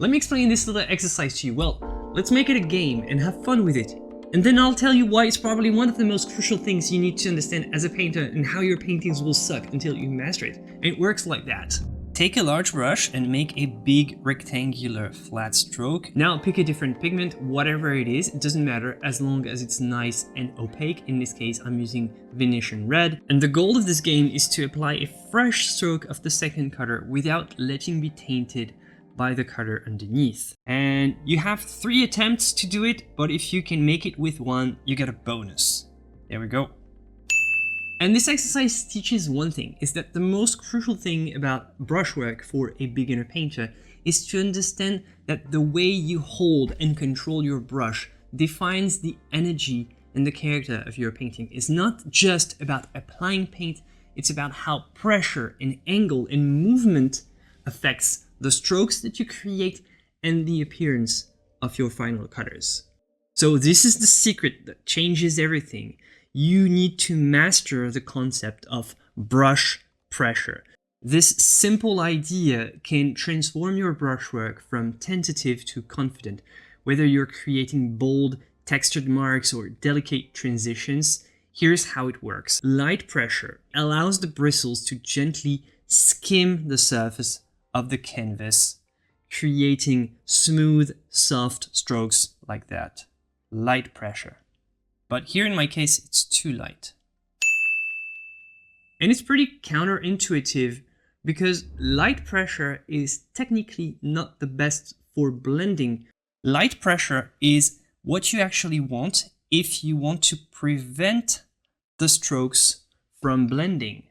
Let me explain this little exercise to you. Well, let's make it a game and have fun with it. And then I'll tell you why it's probably one of the most crucial things you need to understand as a painter and how your paintings will suck until you master it. And it works like that. Take a large brush and make a big rectangular flat stroke. Now pick a different pigment, whatever it is, it doesn't matter as long as it's nice and opaque. In this case, I'm using Venetian red. And the goal of this game is to apply a fresh stroke of the second color without letting be tainted by the color underneath. And you have 3 attempts to do it, but if you can make it with 1, you get a bonus. There we go. And this exercise teaches one thing, is that the most crucial thing about brushwork for a beginner painter is to understand that the way you hold and control your brush defines the energy and the character of your painting. It's not just about applying paint, it's about how pressure and angle and movement affects the strokes that you create and the appearance of your final colors. So this is the secret that changes everything. You need to master the concept of brush pressure. This simple idea can transform your brushwork from tentative to confident. Whether you're creating bold, textured marks or delicate transitions, here's how it works. Light pressure allows the bristles to gently skim the surface of the canvas, creating smooth, soft strokes like that. Light pressure. But here in my case, it's too light. And it's pretty counterintuitive because light pressure is technically not the best for blending. Light pressure is what you actually want if you want to prevent the strokes from blending.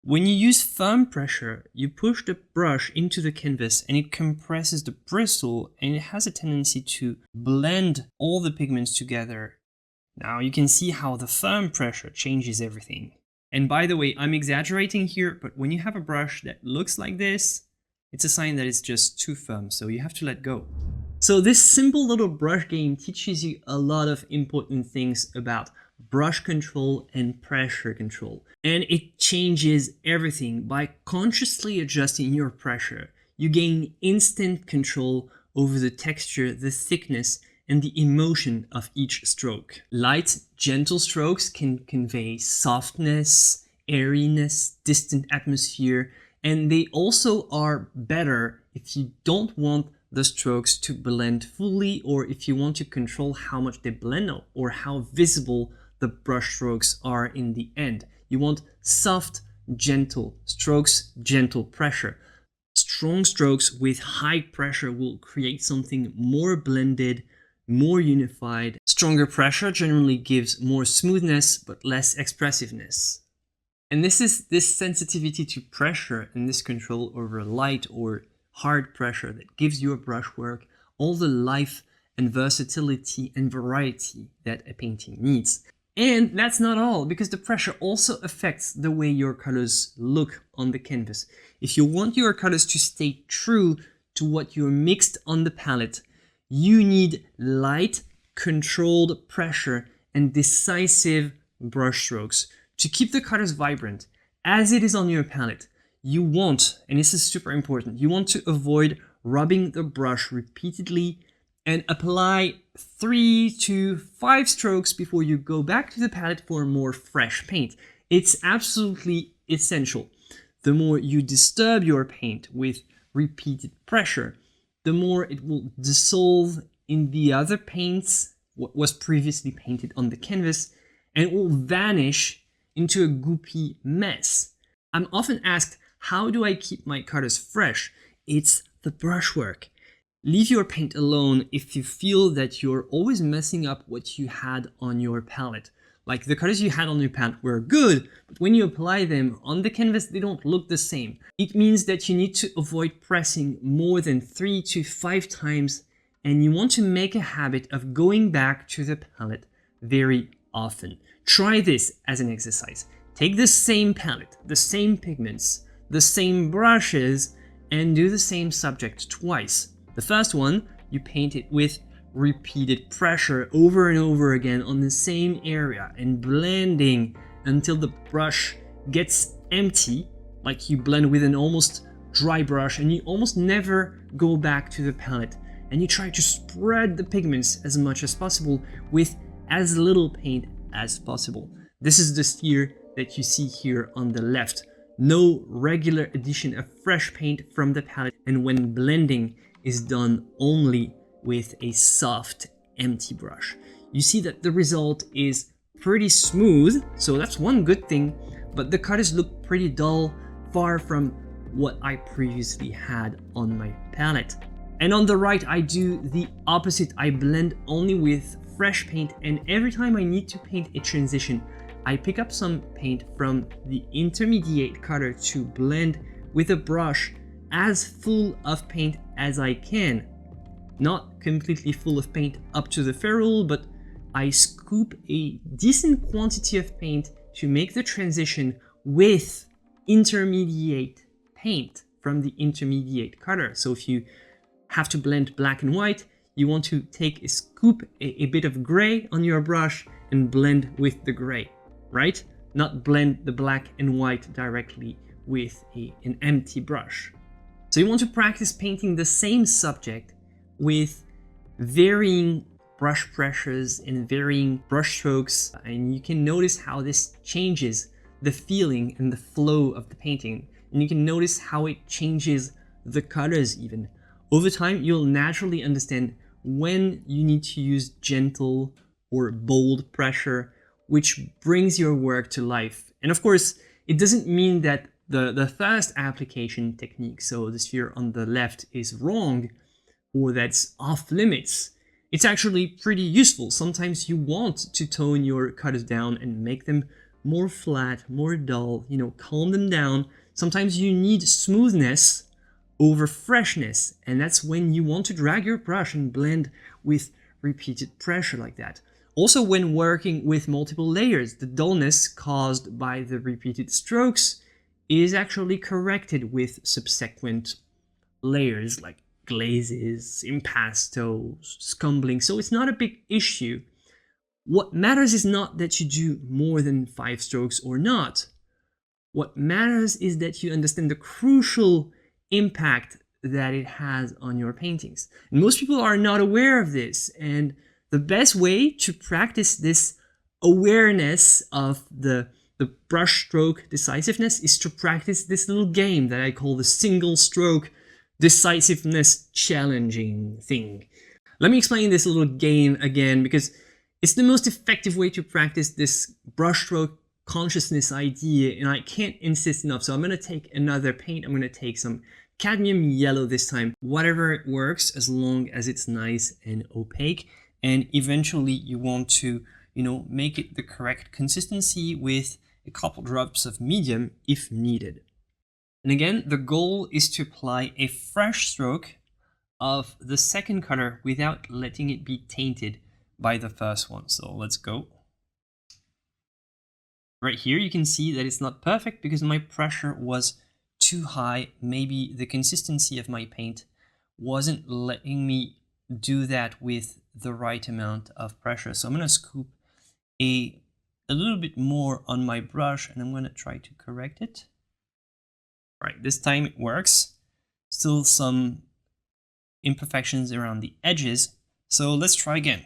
When you use firm pressure, you push the brush into the canvas and it compresses the bristle and it has a tendency to blend all the pigments together. Now you can see how the firm pressure changes everything. And by the way, I'm exaggerating here, but when you have a brush that looks like this, it's a sign that it's just too firm, so you have to let go. So this simple little brush game teaches you a lot of important things about brush control and pressure control. And it changes everything. By consciously adjusting your pressure, you gain instant control over the texture, the thickness, and the emotion of each stroke. Light, gentle strokes can convey softness, airiness, distant atmosphere, and they also are better if you don't want the strokes to blend fully, or if you want to control how much they blend or how visible the brush strokes are in the end. You want soft, gentle strokes, gentle pressure. Strong strokes with high pressure will create something more blended, more unified. Stronger pressure generally gives more smoothness but less expressiveness. And this sensitivity to pressure and this control over light or hard pressure that gives your brushwork all the life and versatility and variety that a painting needs. And that's not all, because the pressure also affects the way your colors look on the canvas. If you want your colors to stay true to what you're mixed on the palette, you need light, controlled pressure and decisive brush strokes to keep the colors vibrant. As it is on your palette, you want, and this is super important, you want to avoid rubbing the brush repeatedly and apply 3 to 5 strokes before you go back to the palette for more fresh paint. It's absolutely essential. The more you disturb your paint with repeated pressure, the more it will dissolve in the other paints, what was previously painted on the canvas, and it will vanish into a goopy mess. I'm often asked, how do I keep my colors fresh? It's the brushwork. Leave your paint alone if you feel that you're always messing up what you had on your palette. Like the colors you had on your palette were good, but when you apply them on the canvas, they don't look the same. It means that you need to avoid pressing more than 3 to 5 times, and you want to make a habit of going back to the palette very often. Try this as an exercise. Take the same palette, the same pigments, the same brushes, and do the same subject twice. The first one, you paint it with repeated pressure over and over again on the same area and blending until the brush gets empty, like you blend with an almost dry brush and you almost never go back to the palette, and you try to spread the pigments as much as possible with as little paint as possible. This is the sphere that you see here on the left. No regular addition of fresh paint from the palette, and when blending is done only with a soft, empty brush. You see that the result is pretty smooth, so that's one good thing, but the colors look pretty dull, far from what I previously had on my palette. And on the right, I do the opposite. I blend only with fresh paint, and every time I need to paint a transition, I pick up some paint from the intermediate color to blend with a brush as full of paint as I can. Not completely full of paint up to the ferrule, but I scoop a decent quantity of paint to make the transition with intermediate paint from the intermediate color. So if you have to blend black and white, you want to take a scoop, a bit of gray on your brush and blend with the gray, right? Not blend the black and white directly with an empty brush. So you want to practice painting the same subject with varying brush pressures and varying brush strokes, and you can notice how this changes the feeling and the flow of the painting, and you can notice how it changes the colors even. Over time, you'll naturally understand when you need to use gentle or bold pressure, which brings your work to life. And of course, it doesn't mean that the first application technique, so the sphere on the left, is wrong or that's off limits. It's actually pretty useful. Sometimes you want to tone your colors down and make them more flat, more dull, calm them down. Sometimes you need smoothness over freshness, and that's when you want to drag your brush and blend with repeated pressure like that. Also, when working with multiple layers, the dullness caused by the repeated strokes is actually corrected with subsequent layers like glazes, impastos, scumbling, so it's not a big issue. What matters is not that you do more than 5 strokes or not. What matters is that you understand the crucial impact that it has on your paintings. And most people are not aware of this, and the best way to practice this awareness of the brush stroke decisiveness is to practice this little game that I call the single stroke decisiveness challenging thing. Let me explain this little game again, because it's the most effective way to practice this brushstroke consciousness idea, and I can't insist enough. So I'm going to take another paint. I'm going to take some cadmium yellow this time. Whatever works, as long as it's nice and opaque. And eventually you want to, make it the correct consistency with a couple drops of medium if needed. And again, the goal is to apply a fresh stroke of the second color without letting it be tainted by the first one. So let's go. Right here, you can see that it's not perfect because my pressure was too high. Maybe the consistency of my paint wasn't letting me do that with the right amount of pressure. So I'm going to scoop a little bit more on my brush, and I'm going to try to correct it. Right, this time it works. Still some imperfections around the edges. So let's try again.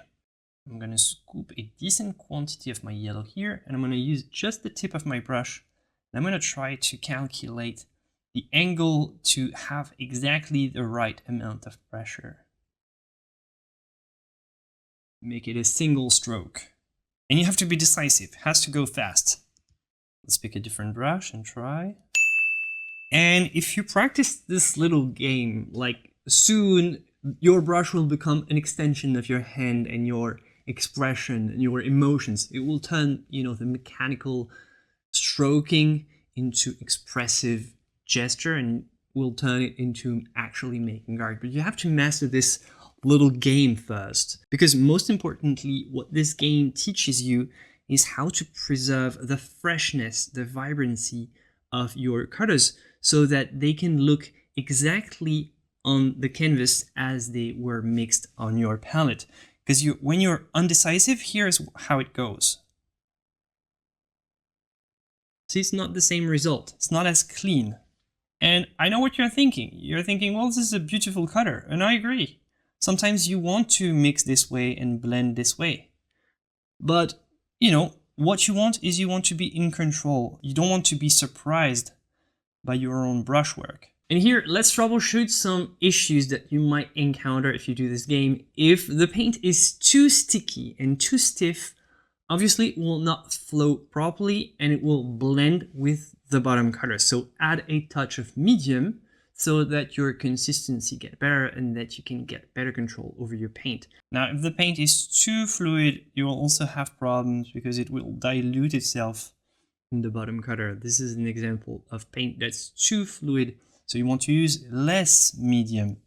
I'm going to scoop a decent quantity of my yellow here, and I'm going to use just the tip of my brush. And I'm going to try to calculate the angle to have exactly the right amount of pressure. Make it a single stroke. And you have to be decisive, it has to go fast. Let's pick a different brush and try. And if you practice this little game, like soon your brush will become an extension of your hand and your expression and your emotions. It will turn, the mechanical stroking into expressive gesture, and will turn it into actually making art. But you have to master this little game first, because most importantly, what this game teaches you is how to preserve the freshness, the vibrancy of your colors, so that they can look exactly on the canvas as they were mixed on your palette. Because when you're undecisive, here's how it goes. See, it's not the same result. It's not as clean. And I know what you're thinking. You're thinking, well, this is a beautiful color, and I agree. Sometimes you want to mix this way and blend this way. But, what you want is you want to be in control. You don't want to be surprised by your own brushwork. And here, let's troubleshoot some issues that you might encounter if you do this game. If the paint is too sticky and too stiff, obviously it will not flow properly and it will blend with the bottom color. So add a touch of medium so that your consistency gets better and that you can get better control over your paint. Now, if the paint is too fluid, you will also have problems because it will dilute itself in the bottom color. This is an example of paint that's too fluid, so you want to use less medium.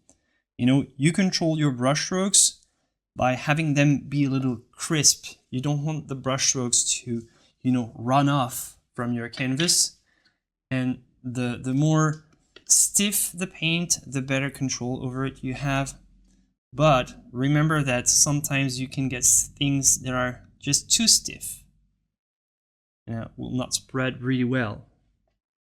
You control your brush strokes by having them be a little crisp. You don't want the brush strokes to, run off from your canvas. And the more stiff the paint, the better control over it you have. But remember that sometimes you can get things that are just too stiff. Will not spread really well.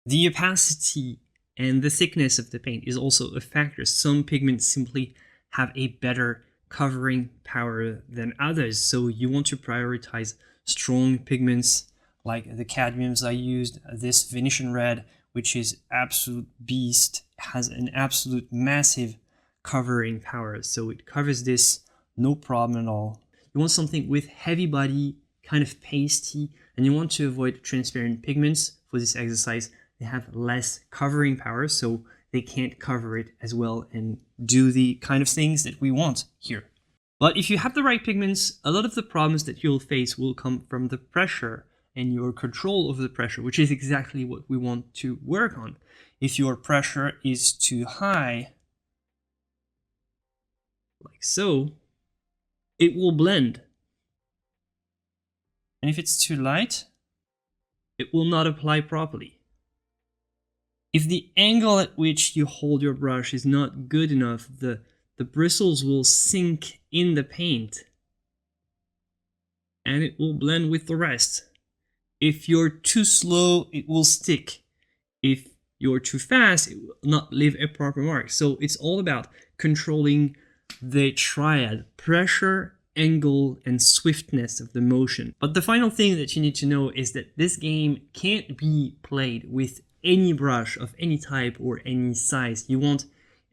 The opacity and the thickness of the paint is also a factor. Some pigments simply have a better covering power than others, so you want to prioritize strong pigments like the cadmiums I used. This Venetian red, which is absolute beast, has an absolute massive covering power, so it covers this no problem at all. You want something with heavy body, kind of pasty, and you want to avoid transparent pigments. For this exercise, they have less covering power, so they can't cover it as well and do the kind of things that we want here. But if you have the right pigments, a lot of the problems that you'll face will come from the pressure and your control over the pressure, which is exactly what we want to work on. If your pressure is too high, like so, it will blend. And if it's too light, it will not apply properly. If the angle at which you hold your brush is not good enough, the bristles will sink in the paint and it will blend with the rest. If you're too slow, it will stick. If you're too fast, it will not leave a proper mark. So it's all about controlling the triad: pressure, angle, and swiftness of the motion. But the final thing that you need to know is that this game can't be played with any brush of any type or any size. You want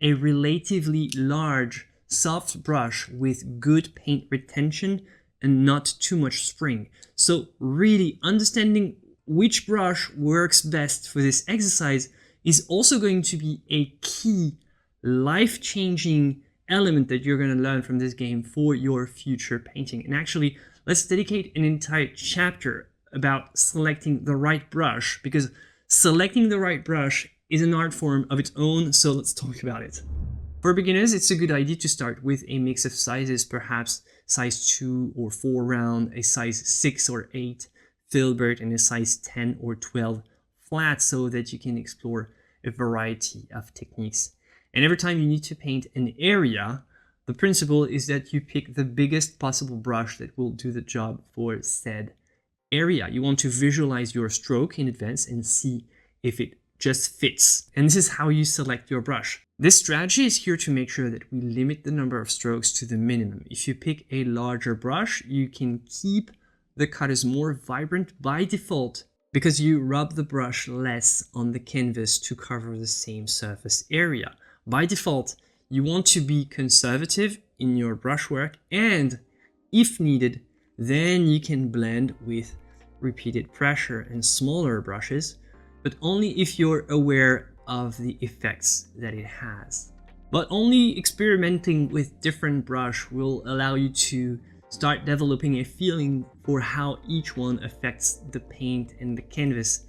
a relatively large, soft brush with good paint retention and not too much spring. So really understanding which brush works best for this exercise is also going to be a key life-changing element that you're going to learn from this game for your future painting. And actually, let's dedicate an entire chapter about selecting the right brush, because selecting the right brush is an art form of its own, so let's talk about it. For beginners, it's a good idea to start with a mix of sizes, perhaps size 2 or 4 round, a size 6 or 8 filbert, and a size 10 or 12 flat, so that you can explore a variety of techniques. And every time you need to paint an area, the principle is that you pick the biggest possible brush that will do the job for said area. You want to visualize your stroke in advance and see if it just fits. And this is how you select your brush. This strategy is here to make sure that we limit the number of strokes to the minimum. If you pick a larger brush, you can keep the colors more vibrant by default because you rub the brush less on the canvas to cover the same surface area. By default, you want to be conservative in your brushwork, and if needed, then you can blend with repeated pressure and smaller brushes, but only if you're aware of the effects that it has. But only experimenting with different brush will allow you to start developing a feeling for how each one affects the paint and the canvas.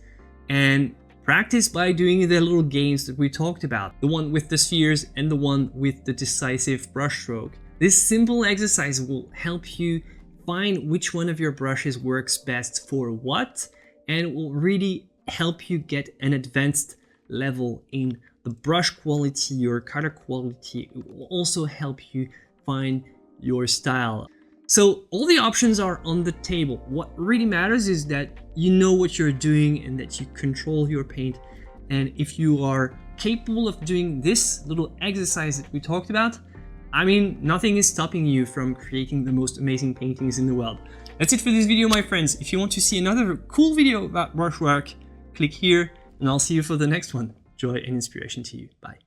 And practice by doing the little games that we talked about, the one with the spheres and the one with the decisive brushstroke. This simple exercise will help you find which one of your brushes works best for what, and it will really help you get an advanced level in the brush quality or color quality. It will also help you find your style. So all the options are on the table. What really matters is that you know what you're doing and that you control your paint. And if you are capable of doing this little exercise that we talked about, I mean, nothing is stopping you from creating the most amazing paintings in the world. That's it for this video, my friends. If you want to see another cool video about brushwork, click here, and I'll see you for the next one. Joy and inspiration to you. Bye.